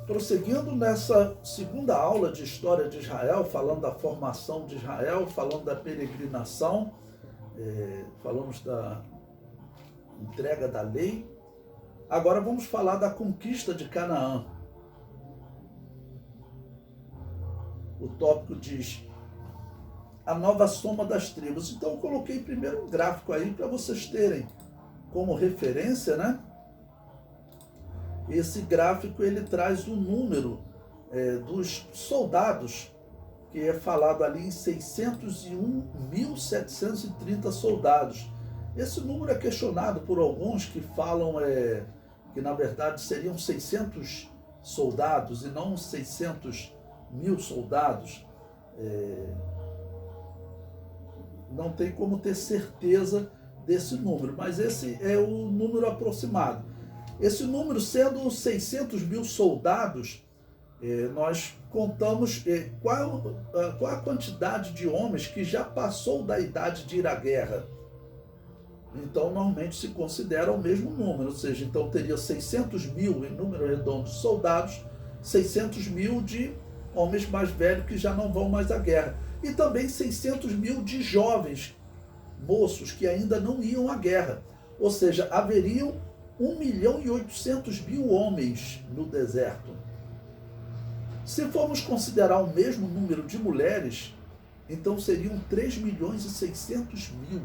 prosseguindo nessa segunda aula de história de Israel, falando da formação de Israel, falando da peregrinação, falamos da entrega da lei. Agora vamos falar da conquista de Canaã. O tópico diz a nova soma das tribos. Então eu coloquei primeiro um gráfico aí para vocês terem como referência, né? Esse gráfico ele traz o número dos soldados, que é falado ali em 601.730 soldados. Esse número é questionado por alguns que falam que na verdade seriam 600 soldados e não 600.000 soldados. Não tem como ter certeza desse número, mas esse é o número aproximado. Esse número, sendo 600.000 soldados, nós contamos qual a quantidade de homens que já passou da idade de ir à guerra. Então, normalmente se considera o mesmo número, ou seja, então teria 600.000 em número redondo de soldados, 600.000 de homens mais velhos que já não vão mais à guerra. E também 600.000 de jovens, moços, que ainda não iam à guerra. Ou seja, haveriam 1.800.000 homens no deserto. Se formos considerar o mesmo número de mulheres, então seriam 3.600.000.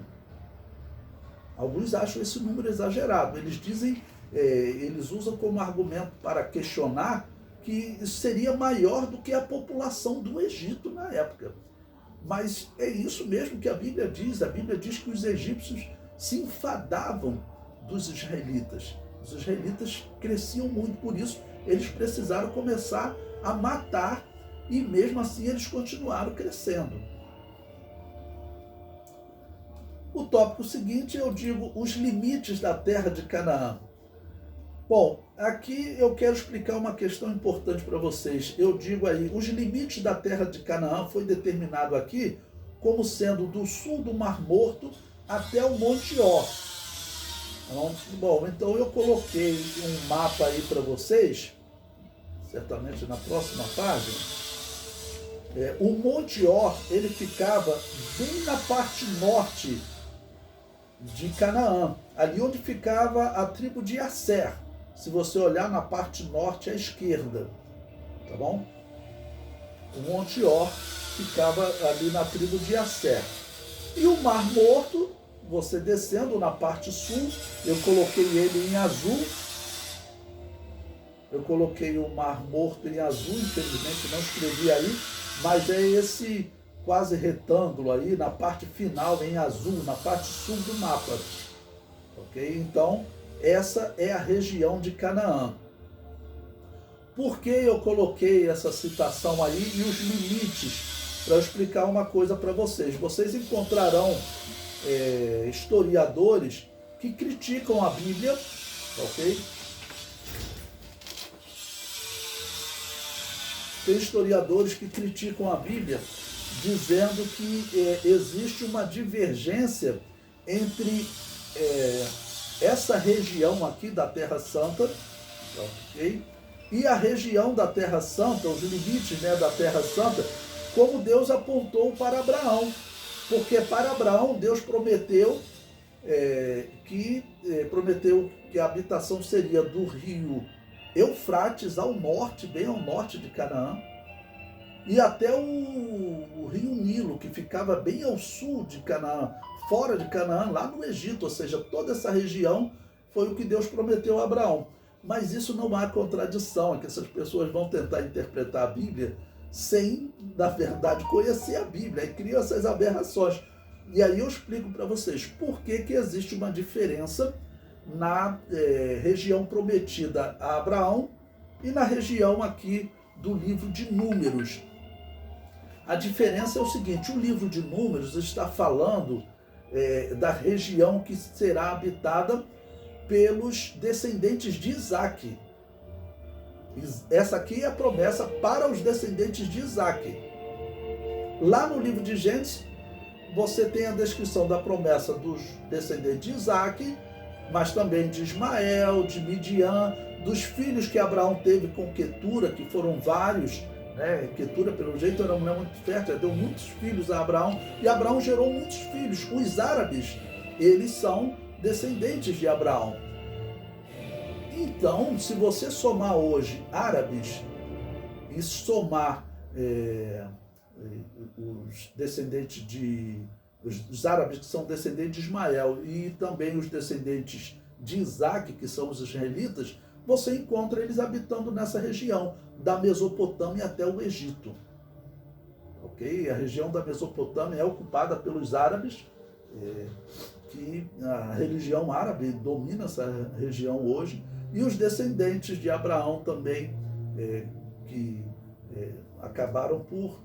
Alguns acham esse número exagerado. Eles dizem, eles usam como argumento para questionar que isso seria maior do que a população do Egito na época. Mas é isso mesmo que a Bíblia diz. A Bíblia diz que os egípcios se enfadavam dos israelitas. Os israelitas cresciam muito, por isso eles precisaram começar a matar e mesmo assim eles continuaram crescendo. O tópico seguinte eu digo os limites da terra de Canaã. Bom, aqui eu quero explicar uma questão importante para vocês. Eu digo aí, os limites da terra de Canaã foi determinado aqui como sendo do sul do Mar Morto até o Monte Or. Bom, então eu coloquei um mapa aí para vocês, certamente na próxima página. O Monte Or, ele ficava bem na parte norte de Canaã, ali onde ficava a tribo de Asser. Se você olhar na parte norte à esquerda, tá bom? O Monte Or ficava ali na tribo de Asser. E o Mar Morto, você descendo na parte sul, eu coloquei ele em azul. Eu coloquei o Mar Morto em azul, infelizmente não escrevi aí, mas é esse quase retângulo aí, na parte final em azul, na parte sul do mapa. Ok? Então, essa é a região de Canaã. Por que eu coloquei essa citação aí e os limites? Para explicar uma coisa para vocês. Vocês encontrarão historiadores que criticam a Bíblia, ok? Tem historiadores que criticam a Bíblia, dizendo que existe uma divergência entre essa região aqui da Terra Santa, ok? E a região da Terra Santa, os limites, né, da Terra Santa, como Deus apontou para Abraão. Porque para Abraão Deus prometeu que a habitação seria do rio Eufrates ao norte, bem ao norte de Canaã, e até o rio Nilo, que ficava bem ao sul de Canaã, fora de Canaã, lá no Egito, ou seja, toda essa região foi o que Deus prometeu a Abraão. Mas isso não há contradição, é que essas pessoas vão tentar interpretar a Bíblia sem, na verdade, conhecer a Bíblia, e criam essas aberrações. E aí eu explico para vocês por que existe uma diferença na região prometida a Abraão e na região aqui do livro de Números. A diferença é o seguinte: o livro de Números está falando da região que será habitada pelos descendentes de Isaac. Essa aqui é a promessa para os descendentes de Isaac. Lá no livro de Gênesis, você tem a descrição da promessa dos descendentes de Isaac mas também de Ismael, de Midian, dos filhos que Abraão teve com Quetura, que foram vários, né? Quetura, pelo jeito, era uma mulher muito fértil, deu muitos filhos a Abraão, e Abraão gerou muitos filhos. Os árabes, eles são descendentes de Abraão. Então, se você somar hoje árabes e somar os descendentes os árabes que são descendentes de Ismael e também os descendentes de Isaac, que são os israelitas, você encontra eles habitando nessa região, da Mesopotâmia até o Egito. Ok? A região da Mesopotâmia é ocupada pelos árabes, que a religião árabe domina essa região hoje, e os descendentes de Abraão também, que acabaram por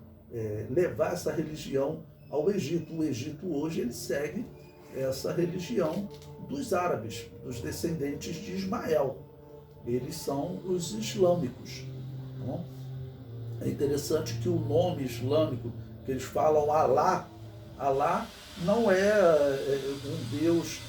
levar essa religião ao Egito. O Egito hoje ele segue essa religião dos árabes, dos descendentes de Ismael. Eles são os islâmicos. Então, é interessante que o nome islâmico, que eles falam Alá, Alá não é um Deus,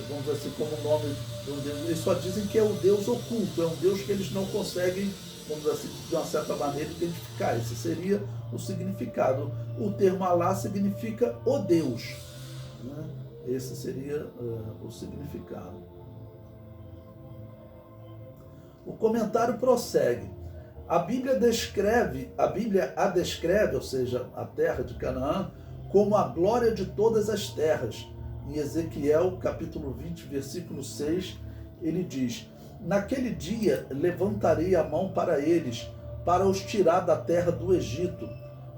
vamos dizer assim, como o nome de um Deus. Eles só dizem que é o Deus oculto, é um Deus que eles não conseguem, vamos dizer assim, de uma certa maneira, identificar. Esse seria o significado. O termo Alá significa o Deus, né? Esse seria o significado. O comentário prossegue. A Bíblia a descreve, ou seja, a terra de Canaã, como a glória de todas as terras. Em Ezequiel, capítulo 20, versículo 6, ele diz: naquele dia levantarei a mão para eles, para os tirar da terra do Egito,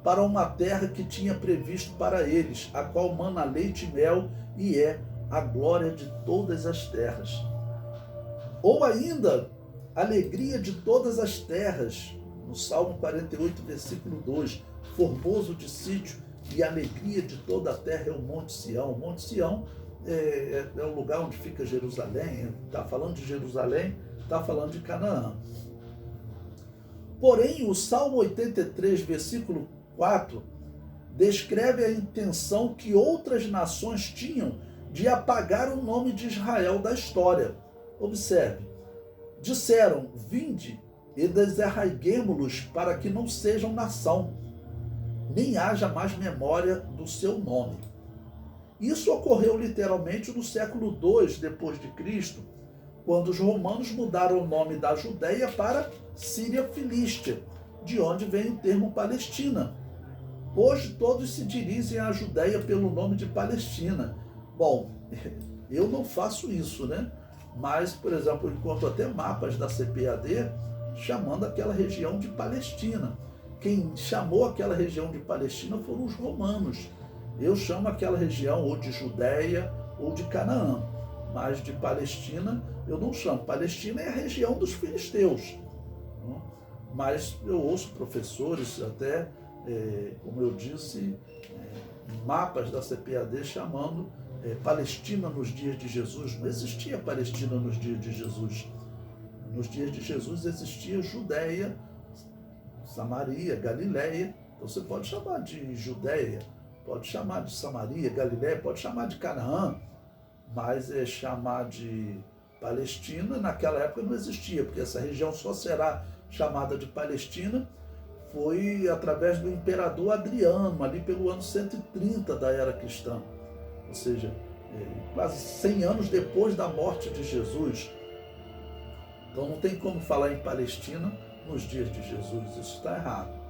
para uma terra que tinha previsto para eles, a qual mana leite e mel, e é a glória de todas as terras. Ou ainda, alegria de todas as terras, no Salmo 48, versículo 2, formoso de sítio e alegria de toda a terra é o Monte Sião. O Monte Sião é o lugar onde fica Jerusalém, está falando de Jerusalém, está falando de Canaã. Porém, o Salmo 83, versículo 4, descreve a intenção que outras nações tinham de apagar o nome de Israel da história. Observe, disseram: vinde e desarraiguemo-los para que não sejam nação, nem haja mais memória do seu nome. Isso ocorreu literalmente no século II depois de Cristo, quando os romanos mudaram o nome da Judéia para Síria Filístia, de onde vem o termo Palestina. Hoje todos se dirigem à Judéia pelo nome de Palestina. Bom, eu não faço isso, né? Mas, por exemplo, eu encontro até mapas da CPAD chamando aquela região de Palestina. Quem chamou aquela região de Palestina foram os romanos. Eu chamo aquela região ou de Judéia ou de Canaã, mas de Palestina eu não chamo. Palestina é a região dos filisteus. Mas eu ouço professores até, como eu disse, mapas da CPAD chamando Palestina nos dias de Jesus. Não existia Palestina nos dias de Jesus. Nos dias de Jesus existia Judéia, Samaria, Galileia. Então você pode chamar de Judéia, pode chamar de Samaria, Galileia, pode chamar de Canaã, mas chamar de Palestina naquela época não existia, porque essa região só será chamada de Palestina foi através do imperador Adriano, ali pelo ano 130 da era cristã. Ou seja, quase 100 anos depois da morte de Jesus. Então não tem como falar em Palestina nos dias de Jesus, isso está errado.